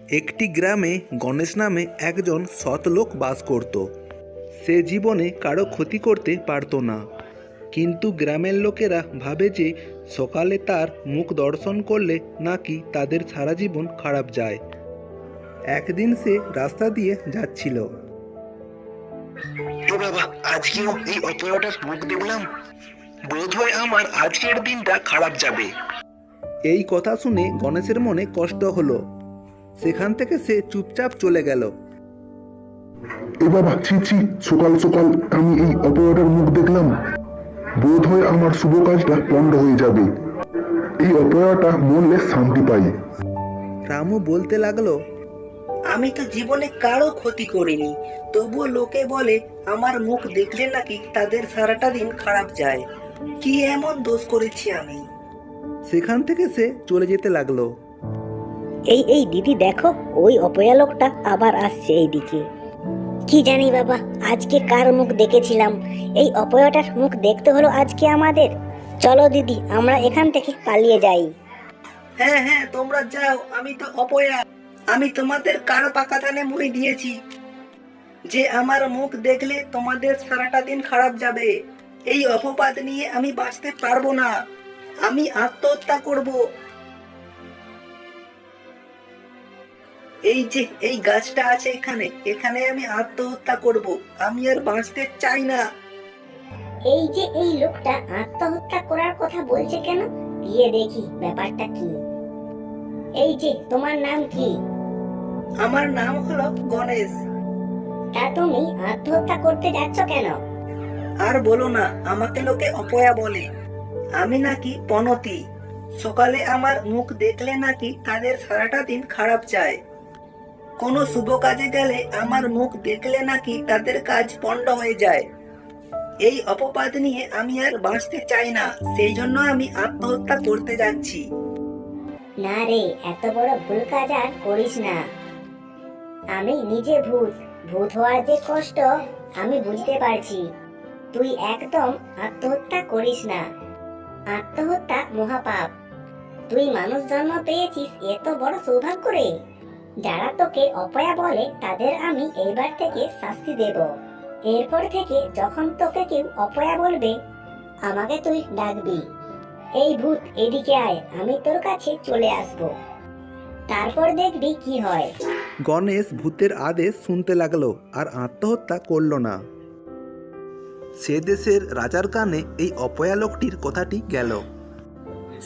একটি গ্রামে গণেশ নামে একজন সৎ লোক বাস করত। সে জীবনে কারো ক্ষতি করতে পারত না, কিন্তু গ্রামের লোকেরা ভাবে যে সকালে তার মুখ দর্শন করলে নাকি তাদের সারা জীবন খারাপ যায়। একদিন সে রাস্তা দিয়ে যাচ্ছিল। এ বাবা, আজকেও এই অপরাটার মুখ দেখলাম, বোধ হয় আমার আজকের দিনটা খারাপ যাবে। এই কথা শুনে গণেশের মনে কষ্ট হলো। সেখান থেকে সে চুপচাপ চলে গেল। এ বাবা, ছি ছি, সকাল সকাল আমি এই অপরাটার মুখ দেখলাম, বোধ হয় আমার শুভ কাজটা পণ্ড হয়ে যাবে। এই অপরাটা মরলে শান্তি পাই। রামু বলতে লাগলো, আমি তো জীবনে কারো ক্ষতি করিনি, তবুও লোকে বলে আমার মুখ দেখলে নাকি তাদের সারাটা দিন খারাপ যায়। কি এমন দোষ করেছি আমি? সেখান থেকে সে চলে যেতে লাগলো। এই এই দিদি দেখো, ওই অপয়া লোকটা আবার আসছে এইদিকে। কি জানি বাবা, আজকে কার মুখ দেখেছিলাম, এই অপয়াটার মুখ দেখতে হলো আজকে আমাদের। চলো দিদি, আমরা এখান থেকে পালিয়ে যাই। হ্যাঁ হ্যাঁ, তোমরা যাও, আমি তো অপয়া। আমি তোমাদের কারো পাকা ধানে মুড়ি দিয়েছি যে আমার মুখ দেখলে তোমাদের সারাটা দিন খারাপ যাবে। এই অপবাদ নিয়ে আমি বাঁচতে পারবো না, আমি আত্মহত্যা করব। এই যে এই গাছটা আছে এখানে, এখানে আমি আত্মহত্যা করব। আমি আর বাঁচতে চাই না। এই যে এই লোকটা আত্মহত্যা করার কথা বলছে কেন, গিয়ে দেখি ব্যাপারটা কি। এই যে তোমার নাম কি? আমার নাম হলো গণেশ। তা তুমি আত্মহত্যা করতে যাচ্ছ কেন? আর বলো না, আমাকে লোকে অপয়া বলে। আমি নাকি পনতি, সকালে আমার মুখ দেখলে নাকি তাদের সারাটা দিন খারাপ যায়। কোনো শুভ কাজে গেলে আমার মুখ দেখলে নাকি তাদের কাজ পণ্ড হয়ে যায়। এই অপবাদ নিয়ে আমি আর বাঁচতে চাই না, সেই জন্য আমি আত্মহত্যা করতে যাচ্ছি। না রে, এত বড় ভুল কাজ আর করিস না। আমি নিজে ভূত, ভূত হওয়ার যে কষ্ট আমি বুঝতে পারছি। তুই একদম আত্মহত্যা করিস না, আত্মহত্যা মহাপাপ। তুই মানুষ জন্ম পেয়েছিস, এত বড় সৌভাগ্য রে। যারা তোকে অপয়া বলে তাদের আমি এইবার থেকে শাস্তি দেব। এরপর থেকে যখন তোকে কেউ অপয়া বলবে, আমাকে তুই ডাকবি, এই ভূত এদিকে আয়, আমি তোর কাছে চলে আসব। তারপর দেখবি কি হয়। গণেশ ভূতের আদেশ শুনতে লাগলো আর আত্মহত্যা করলো না। সে দেশের রাজার কানে এই অপয়া লোকটির কথাটি গেল।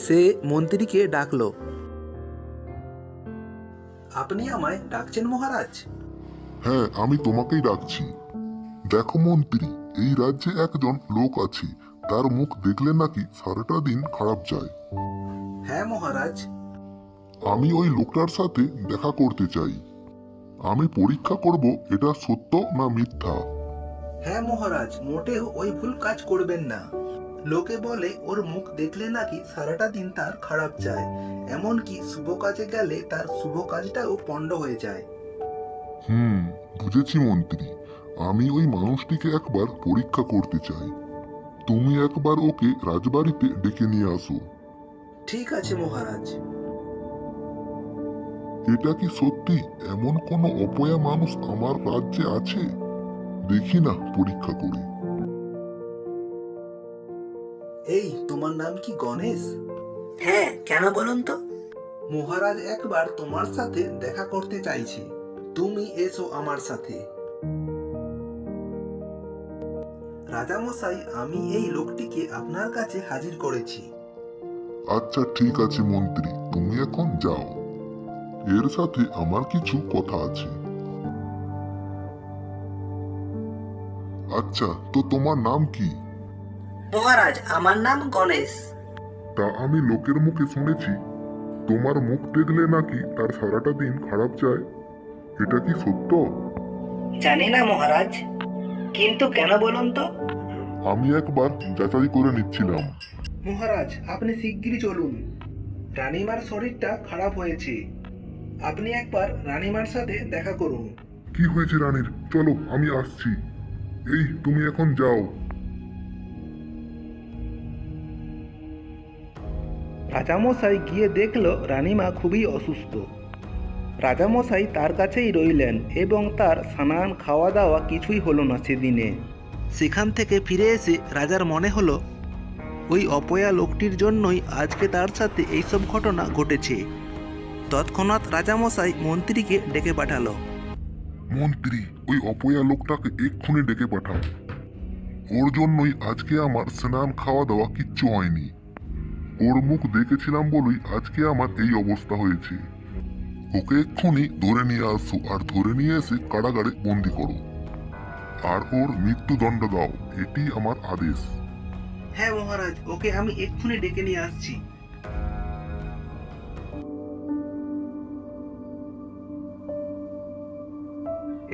সে মন্ত্রীকে ডাকলো। আপনি আমায় ডাকছেন মহারাজ? হ্যাঁ, আমি তোমাকেই ডাকছি। দেখো মন্ত্রী, এই রাজ্যে একজন লোক আছে, তার মুখ দেখলে নাকি সারাটা দিন খারাপ যায়। হ্যাঁ মহারাজ। আমি ওই লোকটার সাথে দেখা করতে চাই। আমি পরীক্ষা করব এটা সত্য না মিথ্যা। হ্যাঁ মহারাজ, মোটেও ওই ভুল কাজ করবেন না। লোকে বলে ওর মুখ দেখলে নাকি সারাটা দিন তার খারাপ যায়, এমনকি শুভ কাজে গেলে তার শুভ কাজটাও পণ্ড হয়ে যায়। বুঝেছি মন্ত্রী। আমি ওই মানুষটিকে একবার পরীক্ষা করতে চাই। তুমি একবার ওকে রাজবাড়িতে ডেকে নিয়ে আসো। ঠিক আছে মহারাজ। এটা কি সত্যি এমন কোনো অপয়া মানুষ আমার রাজ্যে আছে? দেখি না পরীক্ষা করে। এই, তোমার নাম কি গণেশ? হ্যাঁ, কেন বলুন তো? মহারাজ একবার তোমার সাথে দেখা করতে চাইছে, তুমি এসো আমার সাথে। রাজামশাই, আমি এই লোকটিকে আপনার কাছে হাজির করেছি। আচ্ছা ঠিক আছে মন্ত্রী, তুমি এখন যাও। এর সাথে আমার কিছু কথা আছে। আচ্ছা, তো তোমার নাম কি? মহারাজ, আমার নাম গণেশ। তা আমি লোকের মুখে শুনেছি তোমার মুখ দেখলে নাকি তার সারাটা দিন খারাপ যায়। এটা কি সত্য? জানি না মহারাজ, কিন্তু কেন বলুন তো? আমি একবার যাচাই করে নিচ্ছিলাম। মহারাজ, আপনি শিগগিরই চলুন, রানীমার শরীরটা খারাপ হয়েছে। আপনি একবার রানীমার সাথে দেখা করুন। কি হয়েছে রানীর? চলো, আমি আসছি। এই, তুমি এখন যাও। রাজামশাই গিয়ে দেখলো রানীমা খুবই অসুস্থ। রাজামশাই তার কাছেই রইলেন এবং তার স্নান খাওয়া দাওয়া কিছুই হলো না সেদিনে। সেখান থেকে ফিরে এসে রাজার মনে হলো ওই অপয়া লোকটির জন্যই আজকে তার সাথে এইসব ঘটনা ঘটেছে। তৎক্ষণাৎ রাজামশাই মন্ত্রীকে ডেকে পাঠালো। মন্ত্রী, ওই অপয়া লোকটাকে এক্ষুনি ডেকে পাঠাও। ওর জন্যই আজকে আমার স্নান খাওয়া দাওয়া কিচ্ছু হয়নি। ওর মুখ দেখেছিলাম বলেই আজকে আমার এই অবস্থা হয়েছে। ওকে এক্ষুনি ধরে নিয়ে আসো, আর ধরে নিয়ে এসে কারাগারে বন্দি করো, আর ওর মৃত্যুদণ্ড দাও, এটি আমার আদেশ। হ্যাঁ মহারাজ, ওকে আমি এক্ষুনি ডেকে নিয়ে আসছি।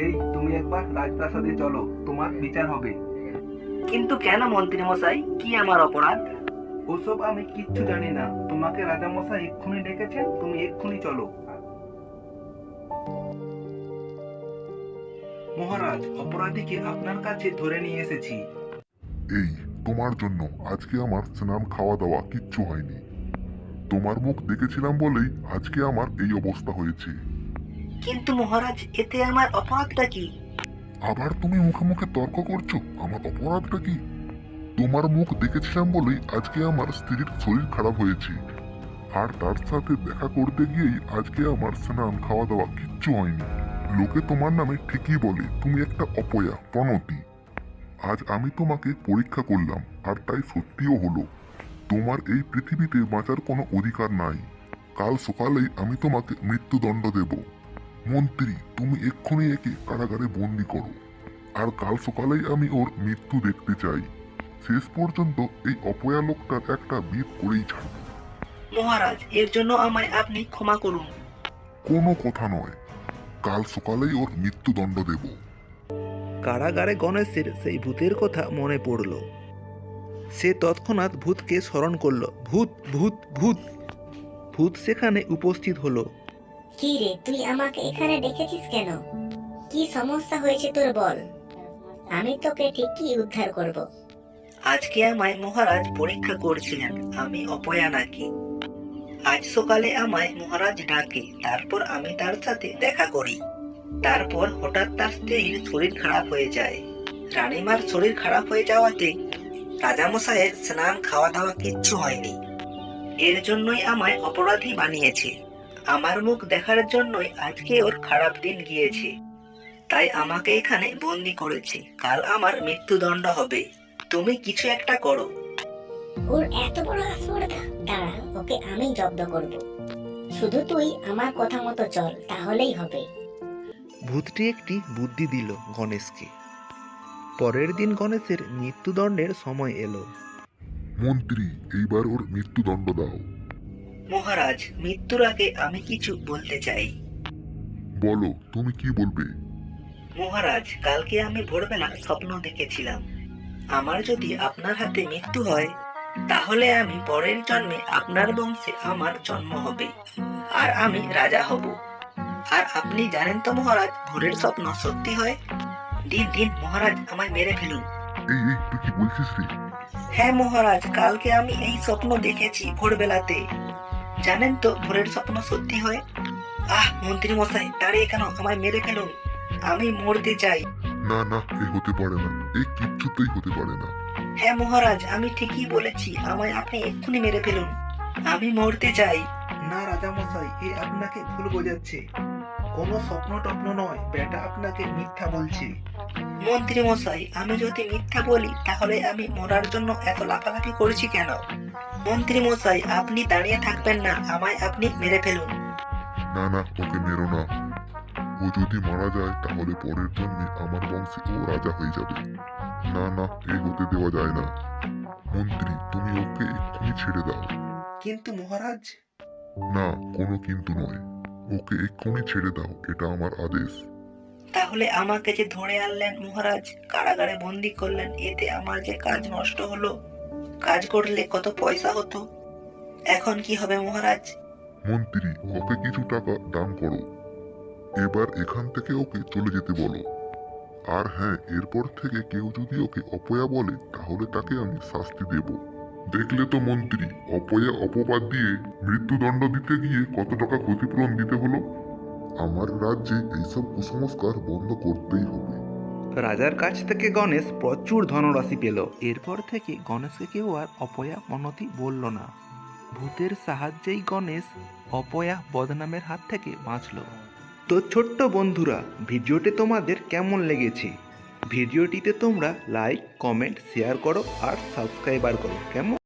এই তুমি একবার রাজপ্রাসাদে চলো, তোমার বিচার হবে। কিন্তু কেন মন্ত্রী মশাই, কি আমার অপরাধ? ওসব আমি কিচ্ছু জানি না, তোমাকে রাজামশাই এক্ষুনি ডেকেছেন, তুমি এক্ষুনি চলো। মহারাজ, অপরাধীকে আপনার কাছে ধরে নিয়ে এসেছি। এই তোমার জন্য আজকে আমার স্নান খাওয়া দাওয়া কিচ্ছু হয়নি। তোমার মুখ দেখেছিলাম বলেই আজকে আমার এই অবস্থা হয়েছে। কিন্তু মহারাজ, এতে আমার অপরাধটা কি? আবার তুমি মুখে মুখে তর্ক করছো, আমার অপরাধটা কি? তোমার মুখ দেখেছিলাম বলেই আজকে আমার স্ত্রীর শরীর খারাপ হয়েছে, আর তার সাথে দেখা করতে গিয়েই আজকে আমার স্নান খাওয়া দাওয়া কিচ্ছু হয়নি। লোকে তোমার নামে ঠিকই বলে তুমি একটা অপয়া, প্রণতি। আজ আমি তোমাকে পরীক্ষা করলাম, আর তাই সত্যিও হলো। তোমার এই পৃথিবীতে বাঁচার কোনো অধিকার নাই। কাল সকালেই আমি তোমাকে মৃত্যুদণ্ড দেব। মন্ত্রী, তুমি এক্ষুনি একে কারাগারে বন্দি করো, আর কাল সকালেই আমি ওর মৃত্যু দেখতে চাই। শেষ পর্যন্ত এই অপয়া লোকটার একটা বিধ করেই ছাড়ব। মহারাজ, এর জন্য আমায় আপনি ক্ষমা করুন। কোনো কথা নয়, কাল সকালেই ওর মৃত্যুদণ্ড দেব। কারাগারে গণেশের সেই ভূতের কথা মনে পড়ল। সে তৎক্ষণাৎ ভূতকে স্মরণ করল। ভূত ভূত ভূত। ভূত সেখানে উপস্থিত হলো। কি রে, তুই আমাকে এখানে ডেকেছিস কেন? কি সমস্যা হয়েছে তোর বল, আমি তোকে ঠিকই উদ্ধার করব। আজকে আমায় মহারাজ পরীক্ষা করছিলেন আমি অপয়া নাকি। আজ সকালে আমায় মহারাজ ডাকে, তারপর আমি তার সাথে দেখা করি। তারপর হঠাৎ তার স্ত্রীর শরীর খারাপ হয়ে যায়। রানীমার শরীর খারাপ হয়ে যাওয়াতে রাজামশাইয়ের স্নান খাওয়া দাওয়া কিচ্ছু হয়নি। এর জন্যই আমায় অপরাধী বানিয়েছে। আমার মুখ দেখার জন্যই আজকে ওর খারাপ দিন গিয়েছে, তাই আমাকে এখানে বন্দি করেছে। কাল আমার মৃত্যুদণ্ড হবে। তুমি কিছু একটা করো। ওর এত বড় আসপর্দা, দাঁড়া, ওকে আমি জব্দ করব। শুধু তুই আমার কথা মতো চল, তাহলেই হবে। ভূতটি একটি বুদ্ধি দিল গণেশকে। পরের দিন গণেশের মৃত্যুদণ্ডের সময় এলো। মন্ত্রী, এইবার ওর মৃত্যুদণ্ড দাও। মহারাজ, মৃত্যুর আগে আমি কিছু বলতে চাই। বলো, তুমি কি বলবে? মহারাজ, কালকে আমি ভোরবেলা স্বপ্ন দেখেছিলাম। আমার যদি আপনার হাতে মৃত্যু হয়, তাহলে আমি পরের জন্মে আপনার বংশে আমার জন্ম হবে, আর আমি রাজা হব। আর আপনি জানেন তো মহারাজ, ভোরের স্বপ্ন সত্যি হয়। দিন দিন মহারাজ, আমায় মেরে ফেলুন। এই এই তুই কি বলছিস রে? হ্যাঁ মহারাজ, কালকে আমি এই স্বপ্ন দেখেছি ভোরবেলাতে। জানেন তো ভোরের স্বপ্ন সত্যি হয়। মন্ত্রী মশাই, দাঁড়িয়ে কেন, আমায় মেরে ফেলুন, আমি মরতে চাই। না না, এ হতে পারে না, এই কিচ্ছুতেই হতে পারে না। হ্যাঁ মহারাজ, আমি ঠিকই বলেছি, আমায় আপনি এক্ষুনি মেরে ফেলুন, আমি মরতে চাই। না রাজামশাই, এ আপনাকে ভুল বোঝাচ্ছে। কোনো স্বপ্ন টপ্ন নয়, বেটা আপনাকে মিথ্যা বলছে। মন্ত্রী মশাই, আমি যদি মিথ্যা বলি তাহলে আমি মরার জন্য এত লাফালাফি করছি কেন? মন্ত্রী মশাই, আপনি দাঁড়িয়ে থাকবেন না, আমায় আপনি মেরে ফেলুন। না না, ওকে মেরো না। ও যদি মারা যায় তাহলে পরের জন্মে আমার বংশে ও রাজা হয়ে যাবে। না না, এ হতে দেওয়া যায় না। মন্ত্রী, তুমি ওকে এক্ষুনি ছেড়ে দাও। কিন্তু মহারাজ। না, কোনো কিন্তু নয়, ওকে এক্ষুনি ছেড়ে দাও, এটা আমার আদেশ। তাহলে আমাকে যে ধরে আনলেন মহারাজ, কারাগারে বন্দি করলেন, এতে আমার যে কাজ নষ্ট হলো। কাজ করলে কত পয়সা হতো। এখন কি হবে মহারাজ? মন্ত্রী, ওকে কিছু টাকা দান করো। এবার এখান থেকে ওকে চলে যেতে বলো। আর হ্যাঁ, এরপর থেকে কেউ যদি ওকে অপয়া বলে তাহলে তাকে আমি শাস্তি দেব। দেখলে তো মন্ত্রী, অপয়া অপবাদ দিয়ে মৃত্যুদণ্ড দিতে গিয়ে কত টাকা ক্ষতিপূরণ দিতে হলো। আমার রাজ্যে এইসব কুসংস্কার বন্ধ করতেই হবে। রাজার কাছ থেকে গণেশ প্রচুর ধনরাশি পেল। এরপর থেকে গণেশকে কেউ আর অপয়া পনতি বলল না। ভূতের সাহায্যেই গণেশ অপয়া বদনামের হাত থেকে বাঁচল। তো ছোট্ট বন্ধুরা, ভিডিওটি তোমাদের কেমন লেগেছে? ভিডিওটিতে তোমরা লাইক, কমেন্ট, শেয়ার করো আর সাবস্ক্রাইবার করো। কেমন?